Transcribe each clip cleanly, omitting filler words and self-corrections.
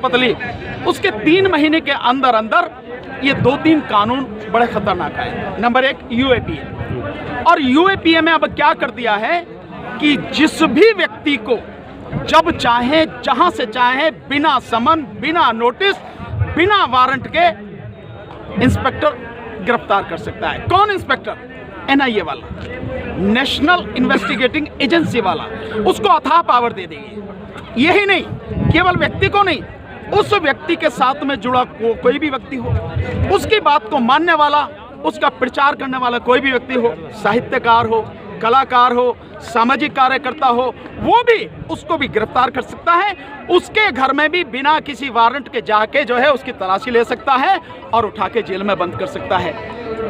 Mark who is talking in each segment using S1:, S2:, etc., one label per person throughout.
S1: शपथ ली, उसके 3 महीने के अंदर अंदर ये 2-3 कानून बड़े खतरनाक आए। नंबर 1 यूएपीए, और यूएपीए में अब क्या कर दिया है कि जिस भी व्यक्ति को जब चाहे जहां से चाहे बिना समन, बिना नोटिस, बिना वारंट के इंस्पेक्टर गिरफ्तार कर सकता है। कौन इंस्पेक्टर? एनआईए वाला, नेशनल इन्वेस्टिगेटिंग एजेंसी वाला, उसको अथाह पावर दे देगी। यही नहीं, केवल व्यक्ति को नहीं, उस व्यक्ति के साथ में जुड़ा कोई भी व्यक्ति हो, उसकी बात को मानने वाला, उसका प्रचार करने वाला कोई भी व्यक्ति हो, साहित्यकार हो, कलाकार हो, सामाजिक कार्यकर्ता हो, वो भी उसको भी गिरफ्तार कर सकता है। उसके घर में भी बिना किसी वारंट के जाके जो है उसकी तलाशी ले सकता है और उठा के जेल में बंद कर सकता है।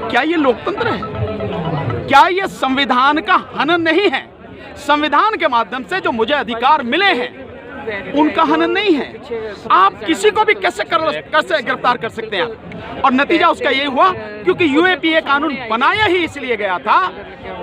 S1: क्या ये लोकतंत्र है? क्या ये संविधान का हनन नहीं है? संविधान के माध्यम से जो मुझे अधिकार मिले हैं उनका हनन नहीं है। आप किसी को भी कैसे गिरफ्तार कर सकते हैं? और नतीजा उसका ये हुआ क्योंकि यूएपीए कानून बनाया ही इसलिए गया था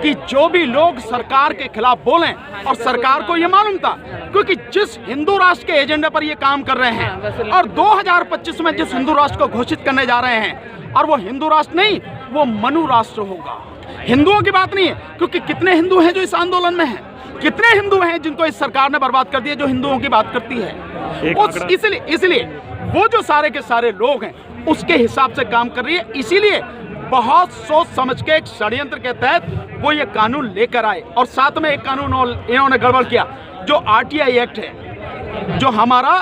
S1: कि जो भी लोग सरकार के खिलाफ बोलें, और सरकार को ये मालूम था क्योंकि जिस हिंदू राष्ट्र के एजेंडे पर ये काम कर रहे हैं और 2025 में जिस हिंदू राष्ट्र को घोषित करने जा रहे हैं, और वो हिंदू राष्ट्र नहीं, वो मनु राष्ट्र होगा। हिंदुओं की बात नहीं है, क्योंकि कितने हिंदू हैं जो इस आंदोलन में हैं, कितने हिंदू हैं जिनको इस सरकार ने बर्बाद कर दिया जो हिंदुओं की बात करती है। इसलिए वो जो सारे के सारे लोग हैं उसके हिसाब से काम कर रही है। इसीलिए बहुत सोच समझ के एक षड्यंत्र के तहत वो ये कानून लेकर आए, और साथ में एक कानून इन्होंने गड़बड़ किया, जो आरटीआई एक्ट है, जो हमारा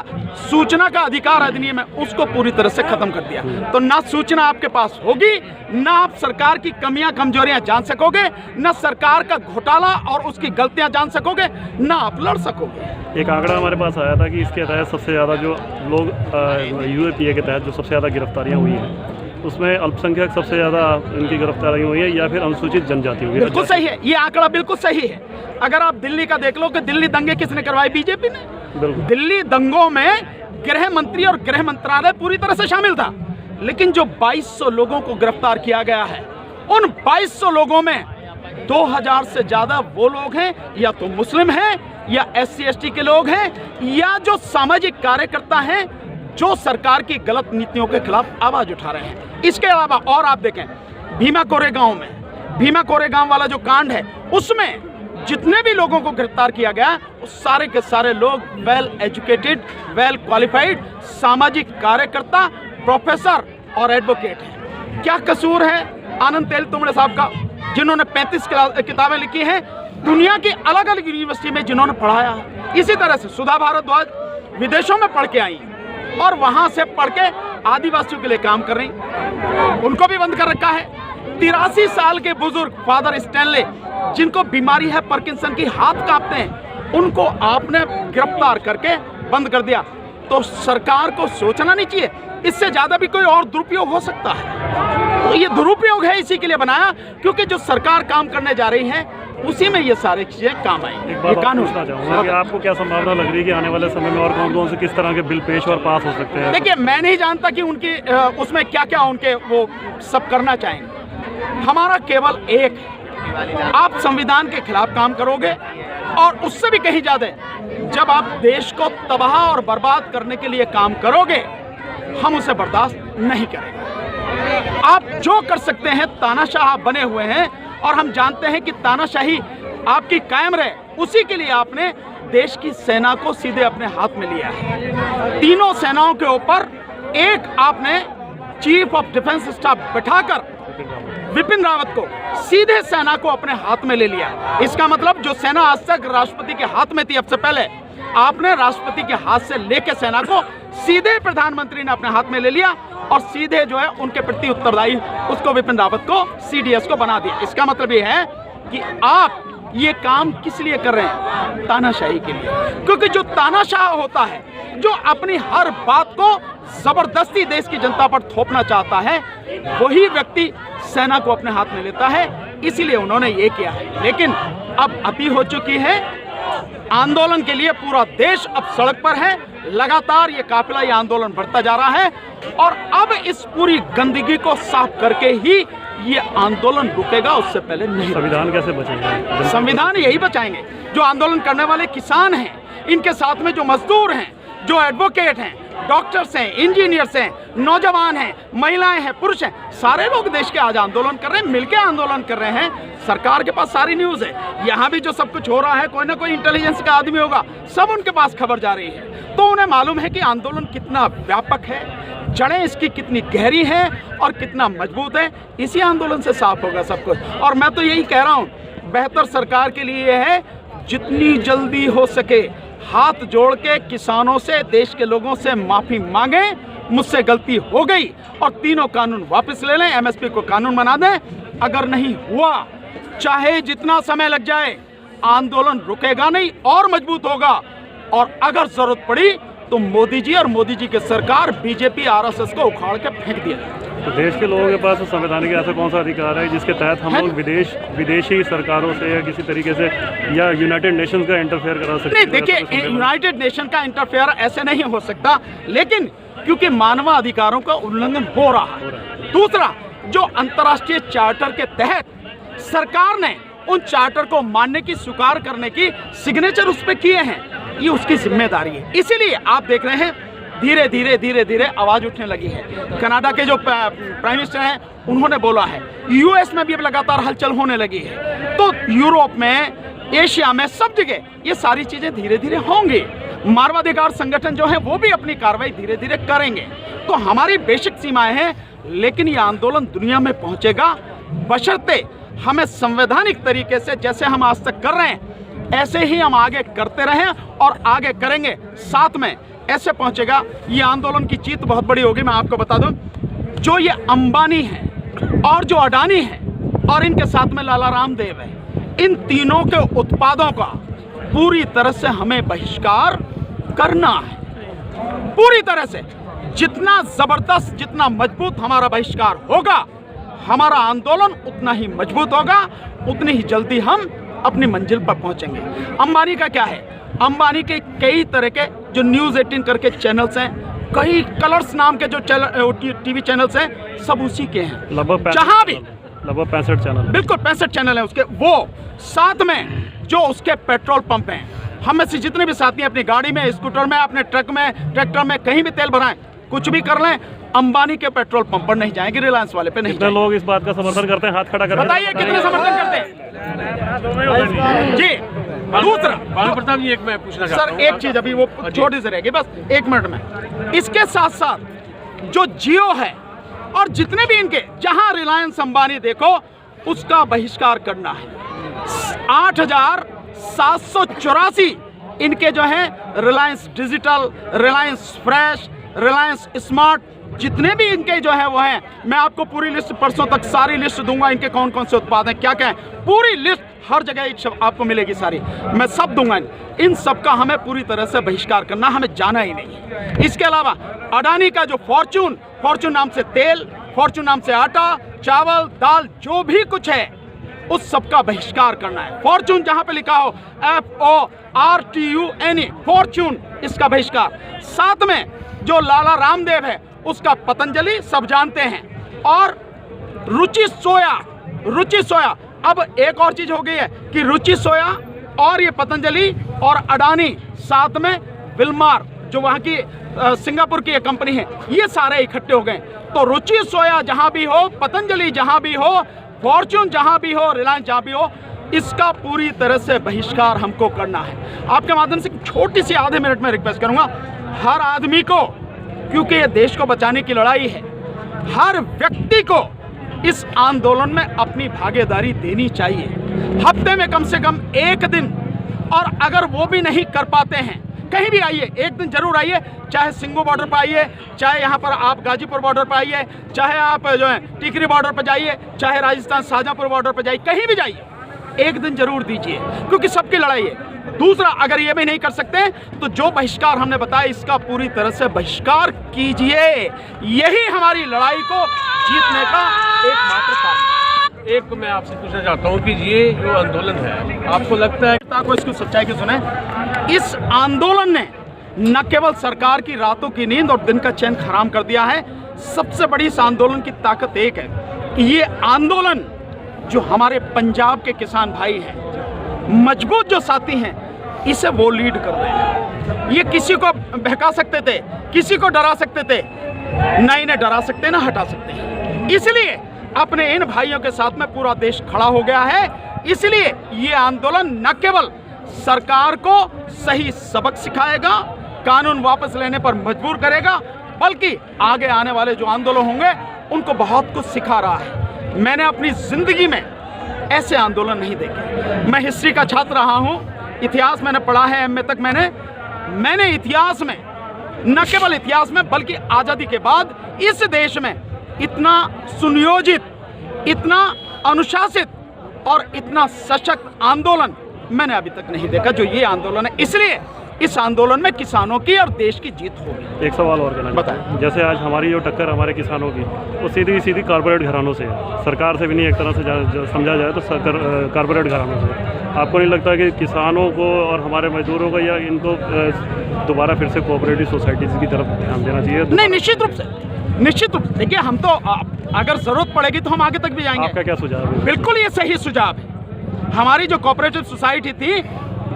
S1: सूचना का अधिकार अधिनियम है, उसको पूरी तरह से खत्म कर दिया। तो ना सूचना आपके पास होगी, ना आप सरकार की कमियां कमजोरियां जान सकोगे, ना सरकार का घोटाला और उसकी गलतियां जान सकोगे, ना आप लड़ सकोगे।
S2: एक आंकड़ा हमारे पास आया था कि इसके तहत सबसे ज़्यादा जो लोग यूएपीए के तहत जो सबसे ज़्यादा गिरफ्तारियाँ हुई हैं उसमें अल्पसंख्यक सबसे ज़्यादा इनकी गिरफ्तारी हुई है, या फिर अनुसूचित जनजाति हुई है।
S1: बिल्कुल सही है, ये आंकड़ा बिल्कुल सही है। अगर आप दिल्ली का देख लो कि दिल्ली दंगे किसने करवाए? बीजेपी ने। दिल्ली दंगों में गृह मंत्री और गृह मंत्रालय पूरी तरह से शामिल था, लेकिन जो 2200 लोगों को गिरफ्तार किया गया है, उन 2200 लोगों में 2000 से ज्यादा वो लोग हैं या तो मुस्लिम हैं, या SC/ST के लोग हैं, या जो सामाजिक कार्यकर्ता हैं जो सरकार की गलत नीतियों के खिलाफ आवाज उठा रहे हैं। इसके अलावा और आप देखें, भीमा कोरेगांव वाला जो कांड है, उसमें जितने भी लोगों को गिरफ्तार किया गया, उस सारे के सारे लोग वेल एजुकेटेड, वेल क्वालिफाइड सामाजिक कार्यकर्ता, प्रोफेसर और एडवोकेट हैं। क्या कसूर है आनंद तेलतुंबड़े साहब का, जिन्होंने 35 किताबें लिखी हैं, दुनिया की अलग अलग यूनिवर्सिटी में जिन्होंने पढ़ाया है। इसी तरह से सुधा भारद्वाज विदेशों में पढ़ के आई और वहां से पढ़ के आदिवासियों के लिए काम कर रही, उनको भी बंद कर रखा है। 83 साल के बुजुर्ग फादर स्टैनले, जिनको बीमारी है पार्किंसन की, हाथ कांपते हैं, उनको आपने गिरफ्तार करके बंद कर दिया। तो सरकार को सोचना नहीं चाहिए, इससे ज्यादा भी कोई और दुरुपयोग हो सकता है। तो ये दुरुपयोग है, इसी के लिए बनाया क्योंकि जो सरकार काम करने जा रही है उसी में ये सारी चीजें काम आएंगी।
S2: एक बात पूछना चाहूँगा कि आपको क्या संभावना लग रही है कि आने वाले समय में और कौन से किस तरह के बिल पेश और पास हो सकते हैं?
S1: देखिए, मैं नहीं जानता कि उनकी उसमें क्या क्या उनके वो सब करना चाहेंगे। हमारा केवल एक, आप संविधान के खिलाफ काम करोगे, और उससे भी कहीं ज्यादा जब आप देश को तबाह और बर्बाद करने के लिए काम करोगे, हम उसे बर्दाश्त नहीं करेंगे। आप जो कर सकते हैं, तानाशाह बने हुए हैं, और हम जानते हैं कि तानाशाही आपकी कायम रहे, उसी के लिए आपने देश की सेना को सीधे अपने हाथ में लिया है। तीनों सेनाओं के ऊपर एक आपने चीफ ऑफ डिफेंस स्टाफ बैठाकर विपिन रावत को सीधे सेना को अपने हाथ में ले लिया। इसका मतलब जो सेना आज तक राष्ट्रपति के हाथ में थी, अब से पहले आपने राष्ट्रपति के हाथ से लेकर सेना को सीधे प्रधानमंत्री ने अपने हाथ में ले लिया, और सीधे जो है उनके प्रति उत्तरदायी उसको विपिन रावत को CDS को बना दिया। इसका मतलब ये है कि आप ये काम किस लिए कर रहे हैं? तानाशाही के लिए। क्योंकि जो तानाशाह होता है, जो अपनी हर बात को जबरदस्ती देश की जनता पर थोपना चाहता है, वही व्यक्ति सेना को अपने हाथ में लेता है। इसीलिए उन्होंने ये किया है। लेकिन अब अति हो चुकी है, आंदोलन के लिए पूरा देश अब सड़क पर है, लगातार ये काफिला, ये आंदोलन बढ़ता जा रहा है, और अब इस पूरी गंदगी को साफ करके ही ये आंदोलन रुकेगा, उससे पहले नहीं।
S2: संविधान कैसे बचाएंगे?
S1: संविधान यही बचाएंगे जो आंदोलन करने वाले किसान हैं, इनके साथ में जो मजदूर हैं, जो एडवोकेट हैं, डॉक्टर्स हैं, इंजीनियर्स हैं, नौजवान हैं, महिलाएं हैं, पुरुष हैं, सारे लोग देश के आज आंदोलन कर रहे हैं, मिलकर आंदोलन कर रहे हैं। सरकार के पास सारी न्यूज़ है। यहाँ भी जो सब कुछ हो रहा है, कोई ना कोई इंटेलिजेंस का आदमी होगा, सब उनके पास खबर जा रही है। तो उन्हें मालूम है कि आंदोलन कितना व्यापक है, जड़ें इसकी कितनी गहरी हैं और कितना मजबूत है। इसी आंदोलन से साफ होगा सब कुछ। और मैं तो यही कह रहा हूँ, बेहतर सरकार के लिए यह है जितनी जल्दी हो सके हाथ जोड़ के किसानों से, देश के लोगों से माफ़ी मांगे, मुझसे गलती हो गई, और तीनों कानून वापस ले लें, एमएसपी को कानून बना दें। अगर नहीं हुआ, चाहे जितना समय लग जाए, आंदोलन रुकेगा नहीं और मजबूत होगा। और अगर जरूरत पड़ी तो मोदी जी और मोदी जी की सरकार बीजेपी आरएसएस को उखाड़ के फेंक दिया।
S2: तो देश के लोगों के पास संवैधानिक ऐसा कौन सा अधिकार है जिसके तहत हम लोग विदेशी सरकारों से या किसी तरीके से या यूनाइटेड नेशंस का इंटरफेयर करा सकते हैं?
S1: नहीं, देखिए, यूनाइटेड नेशन का इंटरफेयर ऐसे नहीं हो सकता, लेकिन क्योंकि मानवाधिकारों का उल्लंघन हो रहा है। दूसरा, जो अंतर्राष्ट्रीय चार्टर के तहत सरकार ने उन चार्टर को मानने की, स्वीकार करने की सिग्नेचर उस पर किए हैं, ये उसकी जिम्मेदारी है। इसीलिए आप देख रहे हैं धीरे धीरे आवाज उठने लगी है। कनाडा के जो प्राइम मिनिस्टर हैं, उन्होंने बोला है। यूएस में भी अब लगातार हलचल होने लगी है। तो यूरोप में, एशिया में, सब जगह ये सारी चीजें धीरे धीरे होंगी। मानवाधिकार संगठन जो है वो भी अपनी कार्रवाई धीरे धीरे करेंगे। तो हमारी बेसिक सीमाएं हैं, लेकिन ये आंदोलन दुनिया में पहुंचेगा, बशर्ते हमें संवैधानिक तरीके से, जैसे हम आज तक कर रहे हैं, ऐसे ही हम आगे करते रहें और आगे करेंगे। साथ में ऐसे पहुंचेगा, ये आंदोलन की जीत बहुत बड़ी होगी। मैं आपको बता दूं, जो ये अंबानी है और जो अडानी है और इनके साथ में लाला रामदेव है, इन तीनों के उत्पादों का पूरी तरह से हमें बहिष्कार करना है, पूरी तरह से। जितना जबरदस्त, जितना मजबूत हमारा बहिष्कार होगा, हमारा आंदोलन उतना ही मजबूत होगा, उतनी ही जल्दी हम अपनी मंजिल पर पहुंचेंगे। अंबानी का क्या है? अंबानी के कई तरह के जो न्यूज़ 18 करके चैनल्स हैं, कई कलर्स नाम के जो टीवी चैनल्स हैं, सब उसी के हैं। जहां भी
S2: लगभग 65 चैनल,
S1: बिल्कुल 65 चैनल है उसके। वो साथ में जो उसके पेट्रोल पंप हैं, हम में से जितने भी साथी अपनी गाड़ी में, स्कूटर में, अपने ट्रक में, ट्रैक्टर में, कहीं भी तेल भराएं, कुछ भी कर लें, अंबानी के पेट्रोल पंप पर नहीं जाएंगे, रिलायंस वाले पे नहीं।
S2: कितने लोग इस बात का समर्थन करते हैं? हाथ खड़ा करते हैं,
S1: बताइए कितने समर्थन करते हैं जी। दूसरा,
S3: प्रताप जी, एक मैं पूछना चाहता हूं
S1: सर, एक चीज अभी वो छोटी सी रहेगी, बस 1 मिनट में। इसके साथ साथ जो जियो है और जितने भी इनके, जहां रिलायंस अंबानी देखो, उसका बहिष्कार करना है। 8,784 इनके जो है Reliance digital, Reliance fresh, Reliance smart, जितने भी इनके जो है वो हैं, मैं आपको पूरी लिस्ट परसों तक सारी लिस्ट दूंगा, इनके कौन कौन से उत्पाद हैं, क्या क्या है, पूरी लिस्ट हर जगह आपको मिलेगी सारी, मैं सब दूंगा। इन सब का हमें पूरी तरह से बहिष्कार करना, हमें जाना ही नहीं। इसके अलावा अडानी का जो फॉर्चून नाम से तेल, फॉर्चून नाम से आटा, चावल, दाल, जो भी कुछ है, उस सब का बहिष्कार करना है। फॉर्चून जहां पे लिखा हो FORTUNE, फॉर्चून, इसका बहिष्कार। साथ में जो लाला रामदेव है, उसका पतंजलि, सब जानते हैं। और रुचि सोया, अब एक और चीज हो गई है कि रुचि सोया और ये पतंजलि और अडानी, साथ में विलमार, जो वहाँ की सिंगापुर की एक कंपनी है, ये सारे इकट्ठे हो गए। तो रुचि सोया जहाँ भी हो, पतंजलि जहाँ भी हो, फॉर्चून जहाँ भी हो, रिलायंस जहाँ भी हो, इसका पूरी तरह से बहिष्कार हमको करना है। आपके माध्यम से छोटी सी आधे मिनट में रिक्वेस्ट करूँगा, हर आदमी को, क्योंकि ये देश को बचाने की लड़ाई है, हर व्यक्ति को इस आंदोलन में अपनी भागीदारी देनी चाहिए। हफ्ते में कम से कम 1 दिन, और अगर वो भी नहीं कर पाते हैं, कहीं भी आइए, 1 दिन जरूर आइए, चाहे सिंगू बॉर्डर पर आइए, चाहे यहाँ पर आप गाजीपुर बॉर्डर पर आइए, चाहे आप जो है टिकरी बॉर्डर पर जाइए, चाहे राजस्थान शाहजहाँपुर बॉर्डर पर जाइए, कहीं भी जाइए, 1 दिन जरूर दीजिए, क्योंकि सबकी लड़ाई है। दूसरा, अगर ये भी नहीं कर सकते तो जो बहिष्कार हमने बताया, इसका पूरी तरह से बहिष्कार कीजिए। यही हमारी लड़ाई को जीतने का एकमात्र कारण है।
S3: एक मैं आपसे पूछना चाहता हूँ कि ये जो आंदोलन है, आपको लगता है
S1: को इसको सच्चाई की सुने, इस आंदोलन ने न केवल सरकार की रातों की नींद और दिन का चैन हराम कर दिया है, सबसे बड़ी इस आंदोलन की ताकत एक है कि ये आंदोलन जो हमारे पंजाब के किसान भाई हैं, मजबूत जो साथी हैं, इसे वो लीड कर रहे हैं। ये किसी को बहका सकते थे, किसी को डरा सकते थे, ना इन्हें डरा सकते ना हटा सकते हैं। इसलिए अपने इन भाइयों के साथ में पूरा देश खड़ा हो गया है। इसलिए ये आंदोलन न केवल सरकार को सही सबक सिखाएगा, कानून वापस लेने पर मजबूर करेगा, बल्कि आगे आने वाले जो आंदोलन होंगे उनको बहुत कुछ सिखा रहा है। मैंने अपनी जिंदगी में ऐसे आंदोलन नहीं देखे। मैं हिस्ट्री का छात्र रहा हूँ, इतिहास मैंने पढ़ा है, एमए तक मैंने इतिहास में, न केवल इतिहास में बल्कि आज़ादी के बाद इस देश में इतना सुनियोजित, इतना अनुशासित और इतना सशक्त आंदोलन मैंने अभी तक नहीं देखा जो ये आंदोलन है। इसलिए इस आंदोलन में किसानों की और देश की जीत होगी।
S2: एक सवाल और करना चाहता हूं। जैसे आज हमारी जो टक्कर हमारे किसानों की वो सीधी कारपोरेट घरानों से है, सरकार से भी नहीं, एक तरह से समझा जाए तो कारपोरेट घरानों से। आपको नहीं लगता कि किसानों को और हमारे मजदूरों को या इनको दोबारा फिर से कोऑपरेटिव सोसाइटीज़ की तरफ ध्यान देना चाहिए?
S1: नहीं, निश्चित रूप से देखिए, हम तो अगर जरूरत पड़ेगी तो हम आगे तक भी जाएंगे।
S2: आपका क्या सुझाव है?
S1: बिल्कुल ये सही सुझाव है। हमारी जो कोऑपरेटिव सोसाइटी थी,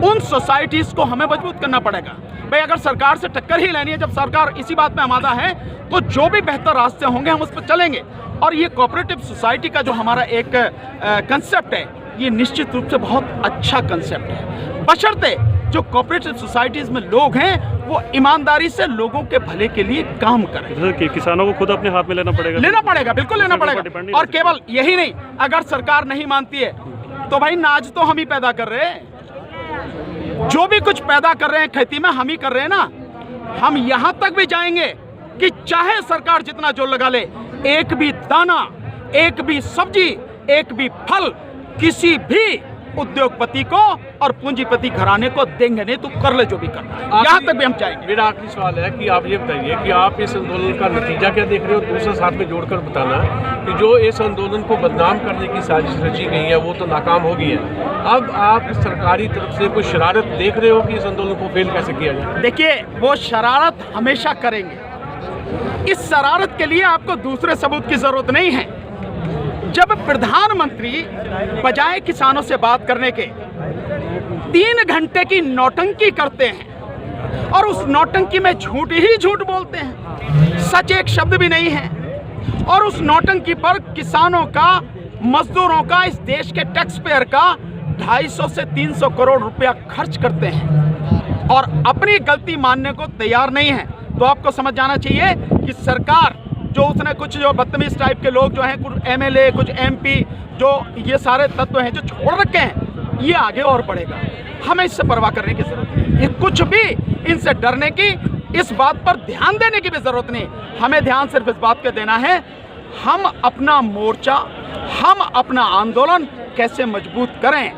S1: उन सोसाइटीज को हमें मजबूत करना पड़ेगा। भाई अगर सरकार से टक्कर ही लेनी है, जब सरकार इसी बात में आमादा है, तो जो भी बेहतर रास्ते होंगे हम उस पर चलेंगे। और ये कोऑपरेटिव सोसाइटी का जो हमारा एक कंसेप्ट है, ये निश्चित रूप से बहुत अच्छा कंसेप्ट है, बशर्ते जो कोऑपरेटिव सोसाइटीज में लोग हैं वो ईमानदारी से लोगों के भले के लिए काम करें।
S2: कि किसानों को खुद अपने हाथ में लेना पड़ेगा,
S1: बिल्कुल लेना पड़ेगा। और केवल यही नहीं, अगर सरकार नहीं मानती है तो भाई नाज तो हम ही पैदा कर रहे हैं, जो भी कुछ पैदा कर रहे हैं खेती में हम ही कर रहे हैं ना। हम यहां तक भी जाएंगे कि चाहे सरकार जितना जोर लगा ले, एक भी दाना, एक भी सब्जी, एक भी फल किसी भी उद्योगपति को और पूंजीपति घराने को देंगे नहीं, तो कर ले जो भी करना है। यहाँ तक भी हम चाहेंगे।
S3: मेरा आखिरी सवाल है कि आप ये बताइए कि आप इस आंदोलन का नतीजा क्या देख रहे हो? दूसरा साथ में जोड़कर बताना कि जो इस आंदोलन को बदनाम करने की साजिश रची गई है वो तो नाकाम हो गई है। अब आप सरकारी तरफ से कोई शरारत देख रहे हो कि इस आंदोलन को फेल कैसे किया जाए?
S1: देखिए, वो शरारत हमेशा करेंगे। इस शरारत के लिए आपको दूसरे सबूत की जरूरत नहीं है। जब प्रधानमंत्री बजाय किसानों से बात करने के 3 घंटे की नौटंकी करते हैं और उस नौटंकी में झूठ ही झूठ बोलते हैं, सच एक शब्द भी नहीं है, और उस नौटंकी पर किसानों का, मजदूरों का, इस देश के टैक्स पेयर का 250 से 300 करोड़ रुपया खर्च करते हैं और अपनी गलती मानने को तैयार नहीं है, तो आपको समझ जाना चाहिए कि सरकार जो उसने कुछ जो बदतमीज टाइप के लोग जो हैं, कुछ एमएलए, कुछ एमपी, जो ये सारे तत्व हैं जो छोड़ रखे हैं, ये आगे और बढ़ेगा। हमें इससे परवाह करने की जरूरत नहीं, ये कुछ भी इनसे डरने की, इस बात पर ध्यान देने की भी जरूरत नहीं। हमें ध्यान सिर्फ इस बात पे देना है, हम अपना मोर्चा, हम अपना आंदोलन कैसे मजबूत करें,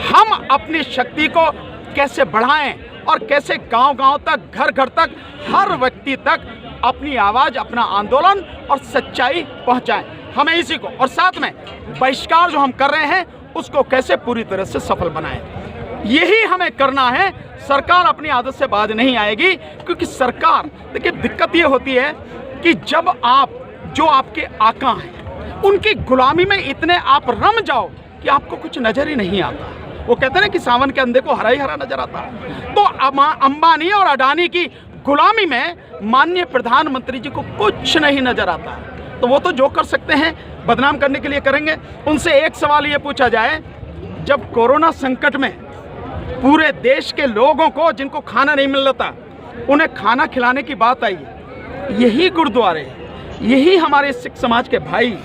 S1: हम अपनी शक्ति को कैसे बढ़ाएं और कैसे गांव-गांव तक, घर-घर तक, हर व्यक्ति तक अपनी आवाज़, अपना आंदोलन और सच्चाई पहुंचाएं। हमें इसी को, और साथ में बहिष्कार जो हम कर रहे हैं उसको कैसे पूरी तरह से सफल बनाएं, यही हमें करना है। सरकार अपनी आदत से बाज नहीं आएगी, क्योंकि सरकार, देखिए दिक्कत ये होती है कि जब आप, जो आपके आका हैं, उनकी गुलामी में इतने आप रम जाओ कि आपको कुछ नजर ही नहीं आता। वो कहते हैं ना कि सावन के अंधे को हरा ही हरा नजर आता है। तो अंबानी और अडानी की गुलामी में माननीय प्रधानमंत्री जी को कुछ नहीं नजर आता, तो वो तो जो कर सकते हैं बदनाम करने के लिए करेंगे। उनसे एक सवाल ये पूछा जाए, जब कोरोना संकट में पूरे देश के लोगों को, जिनको खाना नहीं मिल रहा था, उन्हें खाना खिलाने की बात आई, यही गुरुद्वारे, यही हमारे सिख समाज के भाई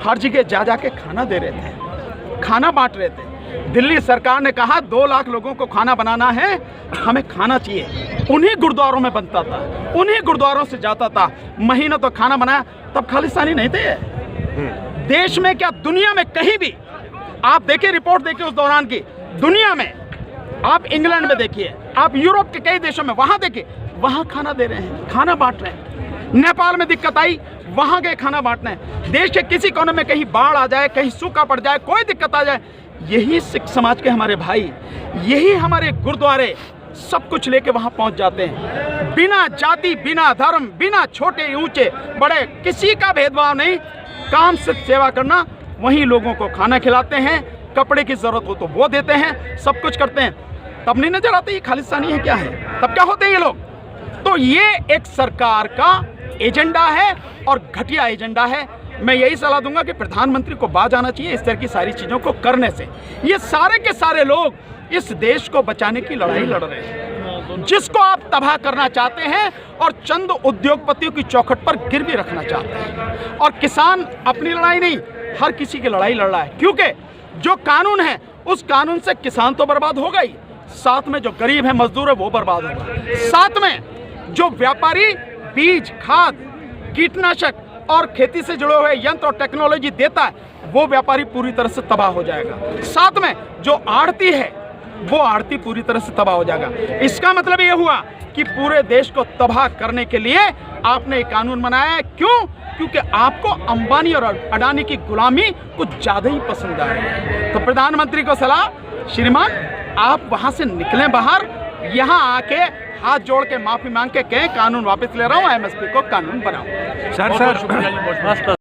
S1: हर जगह जा जा के खाना दे रहे थे, खाना बांट रहे थे। दिल्ली सरकार ने कहा 2 लाख लोगों को खाना बनाना है, हमें खाना चाहिए, उन्हीं गुरुद्वारों में बनता था, उन्हीं गुरुद्वारों से जाता था, महीनों तो खाना बनाया। तब खालिस्तानी नहीं थे देश में, क्या दुनिया में कहीं भी आप देखिए, रिपोर्ट देखिए उस दौरान की, दुनिया में आप इंग्लैंड में देखिए, आप यूरोप के कई देशों में वहां देखिए, वहां खाना दे रहे हैं, खाना बांट रहे हैं। नेपाल में दिक्कत आई, वहां गए खाना बांटने। देश के किसी कोने में कहीं बाढ़ आ जाए, कहीं सूखा पड़ जाए, कोई दिक्कत आ जाए, यही सिख समाज के हमारे भाई, यही हमारे गुरुद्वारे सब कुछ लेके वहां पहुंच जाते हैं, बिना जाति, बिना धर्म, बिना छोटे ऊंचे बड़े, किसी का भेदभाव नहीं, काम से सेवा करना, वहीं लोगों को खाना खिलाते हैं, कपड़े की जरूरत हो तो वो देते हैं, सब कुछ करते हैं। तब नहीं नजर आते ये खालिस्तानी है क्या है, तब क्या होते हैं ये लोग। तो ये एक सरकार का एजेंडा है और घटिया एजेंडा है। मैं यही सलाह दूंगा कि प्रधानमंत्री को बाज आना चाहिए इस तरह की सारी चीज़ों को करने से। ये सारे के सारे लोग इस देश को बचाने की लड़ाई लड़ रहे हैं, जिसको आप तबाह करना चाहते हैं और चंद उद्योगपतियों की चौखट पर गिरवी रखना चाहते हैं। और किसान अपनी लड़ाई नहीं, हर किसी की लड़ाई लड़ रहा है, क्योंकि जो कानून है उस कानून से किसान तो बर्बाद होगा ही, साथ में जो गरीब है, मजदूर है, वो बर्बाद होगा, साथ में जो व्यापारी बीज, खाद, कीटनाशक और खेती से जुड़े हुए यंत्र और टेक्नोलॉजी देता है, वो व्यापारी पूरी तरह से तबाह हो जाएगा। साथ में जो आड़ती है, वो आड़ती पूरी तरह से तबाह हो जाएगा। इसका मतलब ये हुआ कि पूरे देश को तबाह करने के लिए आपने एक कानून बनाया है। क्यों? क्योंकि आपको अंबानी और अडानी की गुलामी कुछ ज़्यादा ही पसंद आ रही है। तो प्रधानमंत्री को सलाह, श्रीमान आप वहाँ से निकलें बाहर, यहाँ आके हाथ जोड़ के माफ़ी मांग के कहें कानून वापस ले रहा हूँ, एमएसपी को कानून बनाओ।
S3: सर